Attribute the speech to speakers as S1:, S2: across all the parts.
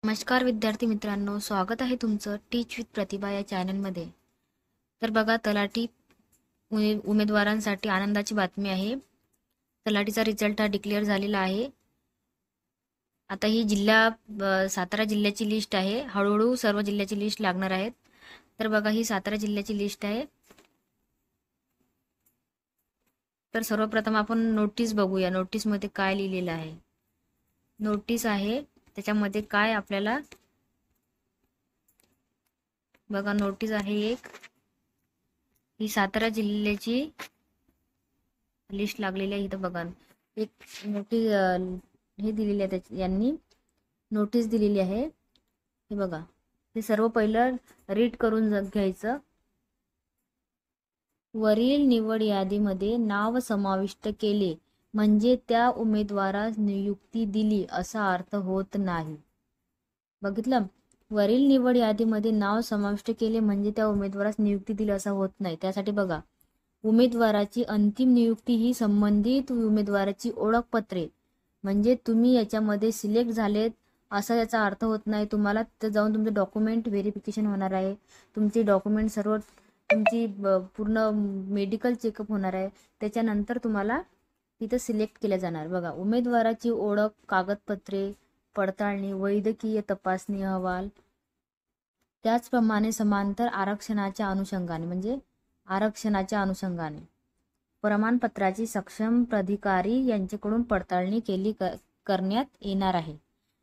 S1: नमस्कार विद्यार्थी मित्रांनो, स्वागत आहे तुमचं टीच विथ प्रतिभा या चॅनलमध्ये. तर बघा, तलाठी उमेदवारांसाठी आनंदाची बातमी आहे. तलाठीचा रिझल्ट हा डिक्लेअर झालेला आहे. आता ही सातारा जिल्ह्याची लिस्ट आहे. हळूहळू सर्व जिल्ह्याची लिस्ट लागणार आहेत. तर बघा, ही सातारा जिल्ह्याची लिस्ट आहे. तर सर्वप्रथम आपण नोटीस बघूया. नोटीसमध्ये काय लिहिलेलं आहे. नोटीस आहे, त्याच्यामध्ये काय आपल्याला बघा, नोटीस आहे एक. ही सातारा जिल्ह्याची लिस्ट लागलेली आहे. इथं बघा, एक नोटीस हे दिलेली आहे. यांनी नोटीस दिलेली आहे. हे बघा, हे सर्व पहिलं रीड करून घ्यायचं. वरील निवड यादीमध्ये नाव समाविष्ट केले म्हणजे त्या उमेदवारास नियुक्ती दिली असा अर्थ होत नाही. बघितलं, वरील निवड यादीमध्ये नाव समाविष्ट केले म्हणजे त्या उमेदवारास नियुक्ती दिली असा होत नाही. त्यासाठी बघा, उमेदवाराची अंतिम नियुक्ती ही संबंधित उमेदवाराची ओळखपत्रे म्हणजे तुम्ही याच्यामध्ये सिलेक्ट झालेत असा याचा अर्थ होत नाही. तुम्हाला तिथं जाऊन तुमचं डॉक्युमेंट व्हेरिफिकेशन होणार आहे. तुमचे डॉक्युमेंट सर्व, तुमची पूर्ण मेडिकल चेकअप होणार आहे. त्याच्यानंतर तुम्हाला तिथं सिलेक्ट केल्या जाणार. बघा, उमेदवाराची ओळख, कागदपत्रे, पडताळणी, वैद्यकीय तपासणी अहवाल, त्याचप्रमाणे समांतर आरक्षणाच्या अनुषंगाने प्रमाणपत्राची सक्षम प्राधिकारी यांच्याकडून पडताळणी करण्यात येणार आहे.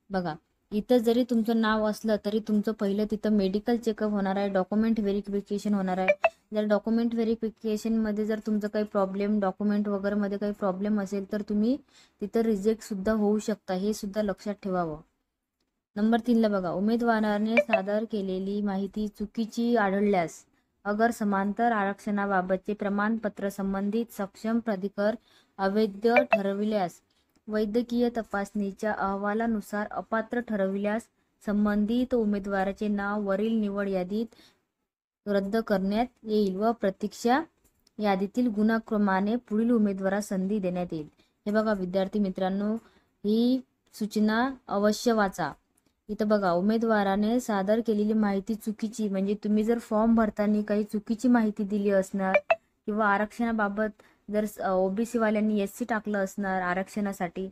S1: बघा, इथं जरी तुमचं नाव असलं तरी तुमचं पहिलं तिथं मेडिकल चेकअप होणार आहे, डॉक्युमेंट व्हेरिफिकेशन होणार आहे. जर डॉक्युमेंट व्हेरिफिकेशनमध्ये जर तुमचं काही प्रॉब्लेम, डॉक्युमेंट वगैरेमध्ये काही प्रॉब्लेम असेल तर तुम्ही तिथं रिजेक्ट सुद्धा होऊ शकता. हे सुद्धा लक्षात ठेवावं. नंबर 3ला बघा, उमेदवाराने सादर केलेली माहिती चुकीची आढळल्यास अगर समांतर आरक्षणाबाबतचे प्रमाणपत्र संबंधित सक्षम प्राधिकार अवैध ठरविल्यास, वैद्यकीय तपासणीच्या अहवालानुसार अपात्र ठरविल्यास संबंधित उमेदवाराचे नाव वरील निवड यादीत रद्द करण्यात येईल व प्रतीक्षा यादीतील गुणाक्रमाने पुढील उमेदवारास संधी देण्यात येईल. हे बघा विद्यार्थी मित्रांनो, ही सूचना अवश्य वाचा. इथं बघा, उमेदवाराने सादर केलेली माहिती चुकीची म्हणजे तुम्ही जर फॉर्म भरताना काही चुकीची माहिती दिली असणार किंवा आरक्षणाबाबत जर ओबीसी वाल्यांनी SC टाकलं असणार आरक्षणासाठी,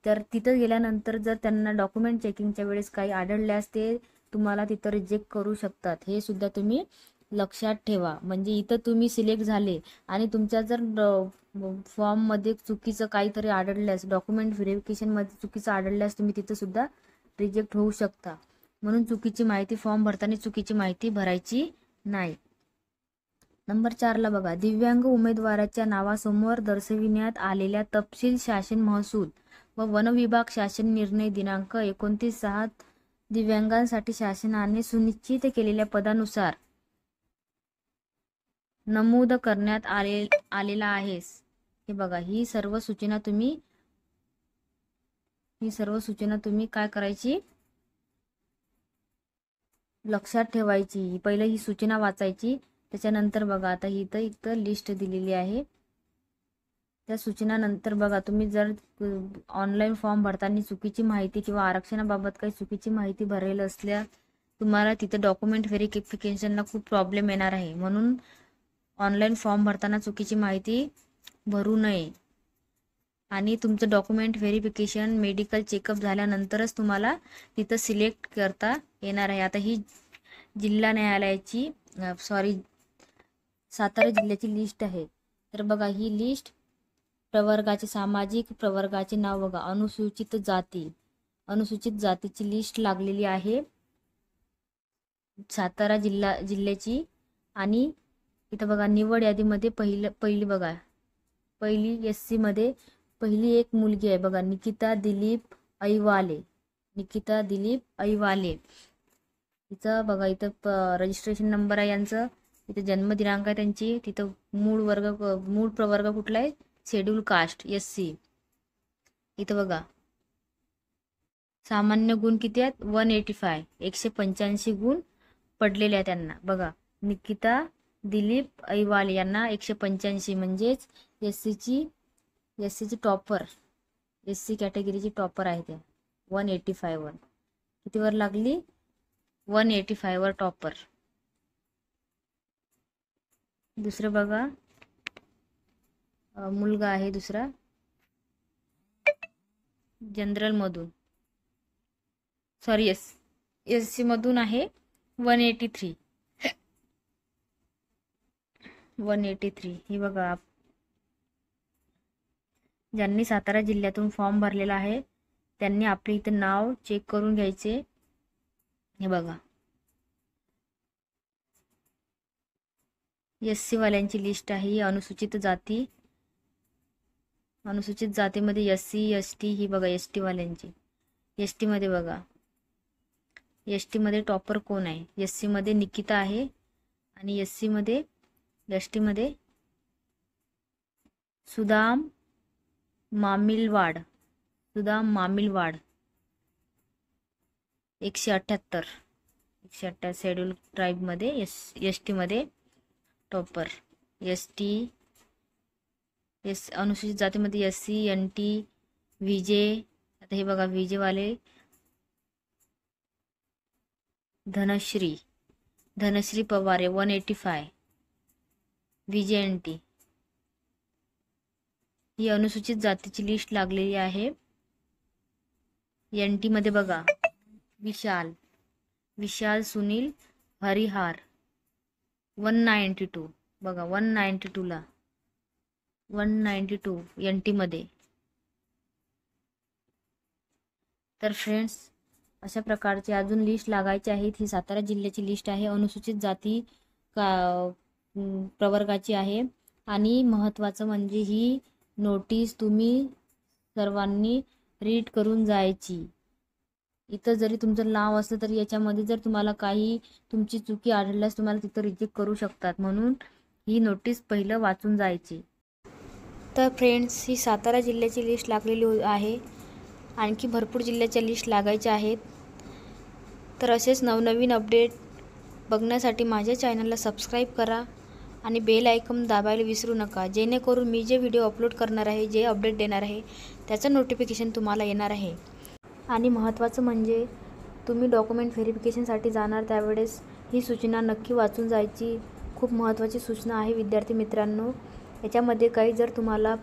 S1: तर तिथं गेल्यानंतर जर त्यांना डॉक्युमेंट चेकिंगच्या वेळेस काही आढळल्यास ते तुम्हाला तिथं रिजेक्ट करू शकतात. हे सुद्धा तुम्ही लक्षात ठेवा. म्हणजे इथं तुम्ही सिलेक्ट झाले आणि तुमच्या जर फॉर्ममध्ये चुकीचं काहीतरी आढळल्यास, डॉक्युमेंट व्हेरिफिकेशनमध्ये चुकीचं आढळल्यास तुम्ही तिथं सुद्धा रिजेक्ट होऊ शकता. म्हणून चुकीची माहिती, फॉर्म भरताना चुकीची माहिती भरायची नाही. नंबर 4ला बघा, दिव्यांग उमेदवाराच्या नावासमोर दर्शविण्यात आलेल्या तपशील शासन महसूल व वन विभाग शासन निर्णय दिनांक 29/6 दिव्यांगांसाठी शासनाने सुनिश्चित केलेल्या पदानुसार नमूद करण्यात आलेला आहे. हे बघा, ही सर्व सूचना तुम्ही काय करायची, लक्षात ठेवायची. पहिलं ही सूचना वाचायची. त्याच्यानंतर बघा, आता इथं लिस्ट दिलेली आहे. त्या सूचनानंतर बघा, तुम्ही जर ऑनलाईन फॉर्म भरताना चुकीची माहिती किंवा आरक्षणाबाबत काही चुकीची माहिती भरेल असल्या, तुम्हाला तिथं डॉक्युमेंट व्हेरिफिकेशनला खूप प्रॉब्लेम येणार आहे. म्हणून ऑनलाईन फॉर्म भरताना चुकीची माहिती भरू नये आणि तुमचं डॉक्युमेंट व्हेरिफिकेशन, मेडिकल चेकअप झाल्यानंतरच तुम्हाला तिथं सिलेक्ट करता येणार आहे. आता ही जिल्हा न्यायालयाची सातारा जिल्ह्याची लिस्ट आहे. तर बघा, ही लिस्ट प्रवर्गाचे, सामाजिक प्रवर्गाचे नाव बघा, अनुसूचित जातीची लिस्ट लागलेली आहे सातारा जिल्ह्याची. आणि इथं बघा, निवड यादीमध्ये पहिली SC मध्ये पहिली एक मुलगी आहे बघा, निकिता दिलीप ऐवाले. तिचं बघा, इथं रजिस्ट्रेशन नंबर आहे यांचं, इथं जन्मदिनांक आहे त्यांची, तिथं मूळ प्रवर्ग कुठला आहे, शेड्यूल कास्ट SC. इथं बघा, सामान्य गुण किती आहेत, 185, 185 गुण पडलेले आहेत त्यांना. बघा, निकिता दिलीप ऐवाले यांना 185 म्हणजेच SC ची टॉपर, SC कॅटेगरीची टॉपर आहे त्या, 185 वर. कितीवर लागली? 185 वर टॉपर. दुसरं बघा, मुलगा आहे दुसरा जनरल मधून, सॉरी SC मधून आहे 183. ही बघा, ज्यांनी सातारा जिल्ह्यातून फॉर्म भरलेला आहे त्यांनी आपले इथे नाव चेक करून घ्यायचे. हे बघा, SC वाल्यांची लिस्ट आहे ही. अनुसूचित जातीमध्ये SC ST ही बघा, ST वाल्यांची. ST मध्ये बघा, ST मध्ये टॉपर कोण आहे? SC मध्ये निकिता आहे आणि ST मध्ये सुदाम मामिलवाड 178 शेड्यूल ट्राईब मध्ये. ST मध्ये टॉपर अनुसूचित जातीमध्ये SC NT VJ. आता हे बघा, VJ वाले धनश्री पवार 185 VJ NT. ही अनुसूचित जातीची लिस्ट लागलेली आहे. NT मध्ये बघा, विशाल सुनील हरिहार 192 बघा, 192 NT मध्ये. तर फ्रेंड्स, अशा प्रकारची अजून लिस्ट लागायची आहेत. ही सातारा जिल्ह्याची लिस्ट आहे, अनुसूचित जाती प्रवर्गाची आहे. आणि महत्त्वाचं म्हणजे ही नोटीस तुम्ही सर्वांनी रीड करून जायची. इथं जरी तुमचं नाव असलं तरी याच्यामध्ये जर तुम्हाला काही तुमची चुकी आढळल्यास तुम्हाला तिथं रिजेक्ट करू शकतात. म्हणून ही नोटीस पहिलं वाचून जायची. तर फ्रेंड्स, ही सातारा जिल्ह्याची लिस्ट लागलेली आहे. आणखी भरपूर जिल्ह्याच्या लिस्ट लागायच्या आहेत. तर असेच नवनवीन अपडेट बघण्यासाठी माझ्या चॅनलला सबस्क्राईब करा आणि बेल आयकॉन दाबायला विसरू नका, जेणेकरून मी जे व्हिडिओ अपलोड करणार आहे, जे अपडेट देणार आहे, त्याचं नोटिफिकेशन तुम्हाला येणार आहे. आणि महत्त्वाचं म्हणजे तुम्ही डॉक्युमेंट व्हेरिफिकेशनसाठी जाणार त्यावेळेस ही सूचना नक्की वाचून जायची. खूप महत्त्वाची सूचना आहे विद्यार्थी मित्रांनो. याच्यामध्ये काही जर तुम्हाला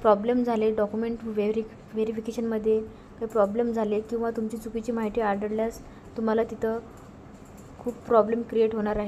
S1: प्रॉब्लेम झाले, डॉक्युमेंट व्हेरिफिकेशनमध्ये काही प्रॉब्लेम झाले किंवा तुमची चुकीची माहिती आढळल्यास तुम्हाला तिथं खूप प्रॉब्लेम क्रिएट होणार आहे.